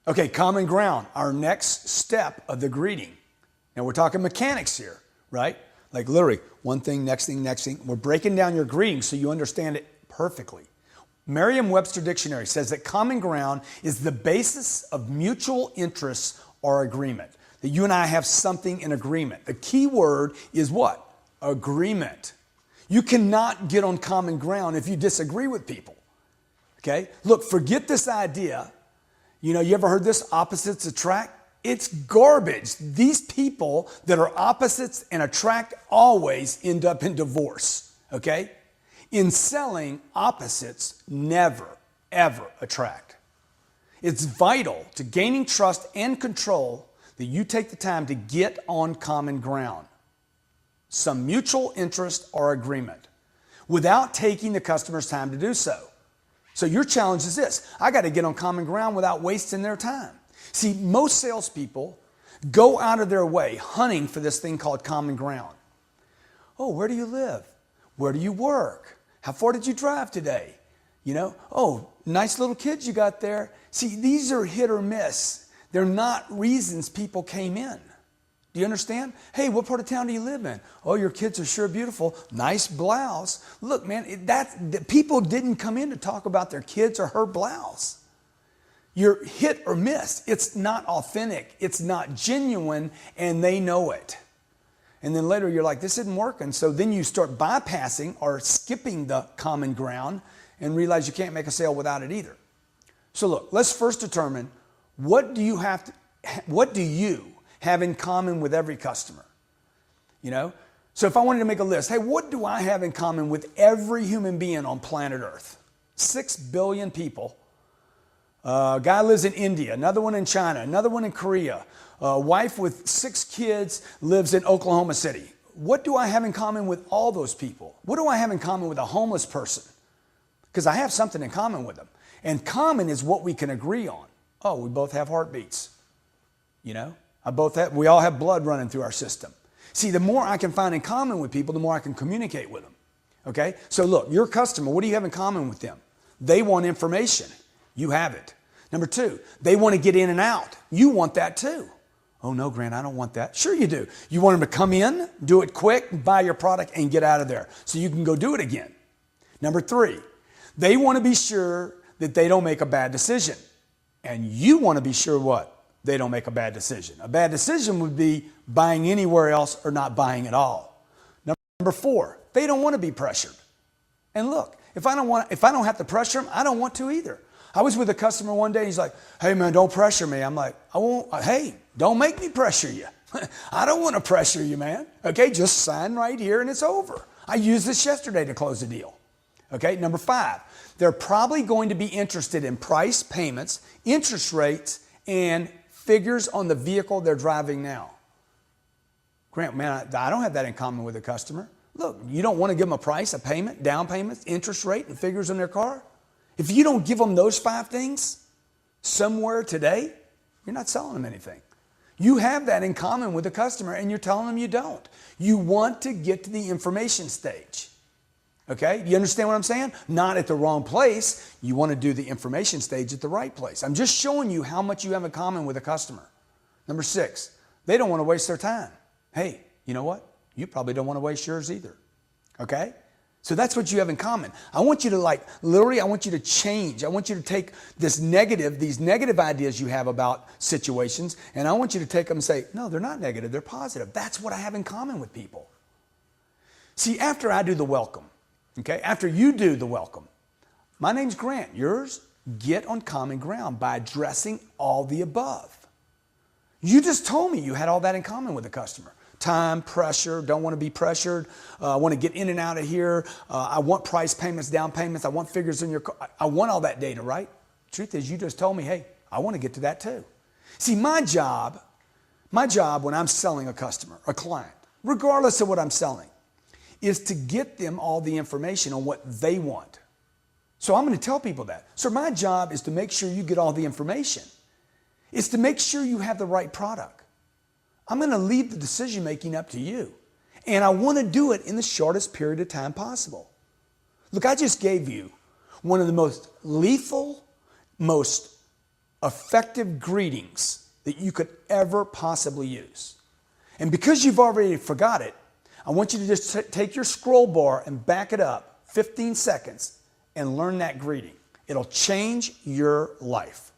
Okay, common ground, our next step of the greeting. Now we're talking mechanics here, right? Like literally one thing, next thing, next thing. We're breaking down your greeting so you understand it perfectly. Merriam-Webster Dictionary says that common ground is the basis of mutual interest or agreement. That you and I have something in agreement. The key word is what? Agreement. You cannot get on common ground if you disagree with people. Okay? Look, forget this idea. You ever heard this, opposites attract? It's garbage. These people that are opposites and attract always end up in divorce. Okay? In selling, opposites never, ever attract. It's vital to gaining trust and control that you take the time to get on common ground, some mutual interest or agreement, without taking the customer's time to do so. So your challenge is this: I got to get on common ground without wasting their time. See, most salespeople go out of their way hunting for this thing called common ground. Oh, where do you live? Where do you work? How far did you drive today? Oh, nice little kids you got there. See, these are hit or miss. They're not reasons people came in. Do you understand? Hey, what part of town do you live in? Oh, your kids are sure beautiful. Nice blouse. Look, man, people didn't come in to talk about their kids or her blouse. You're hit or miss. It's not authentic. It's not genuine, and they know it. And then later you're like, this isn't working. So then you start bypassing or skipping the common ground and realize you can't make a sale without it either. So look, let's first determine what do you have in common with every customer? So if I wanted to make a list, hey, what do I have in common with every human being on planet Earth? 6 billion people. A guy lives in India, another one in China, another one in Korea. A wife with 6 kids lives in Oklahoma City. What do I have in common with all those people? What do I have in common with a homeless person? Because I have something in common with them. And common is what we can agree on. Oh, we both have heartbeats. We all have blood running through our system. See, the more I can find in common with people, the more I can communicate with them. Okay? So look, your customer, what do you have in common with them? They want information. You have it. Number 2, they want to get in and out. You want that too. Oh no, Grant, I don't want that. Sure you do. You want them to come in, do it quick, buy your product, and get out of there so you can go do it again. Number 3, they want to be sure that they don't make a bad decision. And you want to be sure what? They don't make a bad decision. A bad decision would be buying anywhere else or not buying at all. Number 4, they don't want to be pressured. And look, if I don't have to pressure them, I don't want to either. I was with a customer one day, he's like, hey man, don't pressure me. I'm like, hey, don't make me pressure you. I don't want to pressure you, man. Okay, just sign right here and it's over. I used this yesterday to close a deal. Okay, number 5, they're probably going to be interested in price, payments, interest rates, and figures on the vehicle they're driving now. Grant, man, I don't have that in common with a customer. Look, you don't want to give them a price, a payment, down payments, interest rate, and figures on their car? If you don't give them those 5 things somewhere today, you're not selling them anything. You have that in common with a customer and you're telling them you don't. You want to get to the information stage. Okay, you understand what I'm saying? Not at the wrong place. You want to do the information stage at the right place. I'm just showing you how much you have in common with a customer. Number 6, they don't want to waste their time. Hey, you know what? You probably don't want to waste yours either. Okay? So that's what you have in common. I want you to I want you to change. I want you to take these negative ideas you have about situations, and I want you to take them and say, no, they're not negative, they're positive. That's what I have in common with people. See, after I do the welcome, okay, after you do the welcome, my name's Grant, yours, get on common ground by addressing all the above. You just told me you had all that in common with the customer. Time, pressure, don't want to be pressured, I want to get in and out of here, I want price payments, down payments, I want figures in your car, I want all that data, right? Truth is, you just told me, hey, I want to get to that too. See, my job when I'm selling a customer, a client, regardless of what I'm selling, is to get them all the information on what they want. So I'm going to tell people that. So my job is to make sure you get all the information. It's to make sure you have the right product. I'm going to leave the decision making up to you. And I want to do it in the shortest period of time possible. Look, I just gave you one of the most lethal, most effective greetings that you could ever possibly use. And because you've already forgot it, I want you to just take your scroll bar and back it up 15 seconds and learn that greeting. It'll change your life.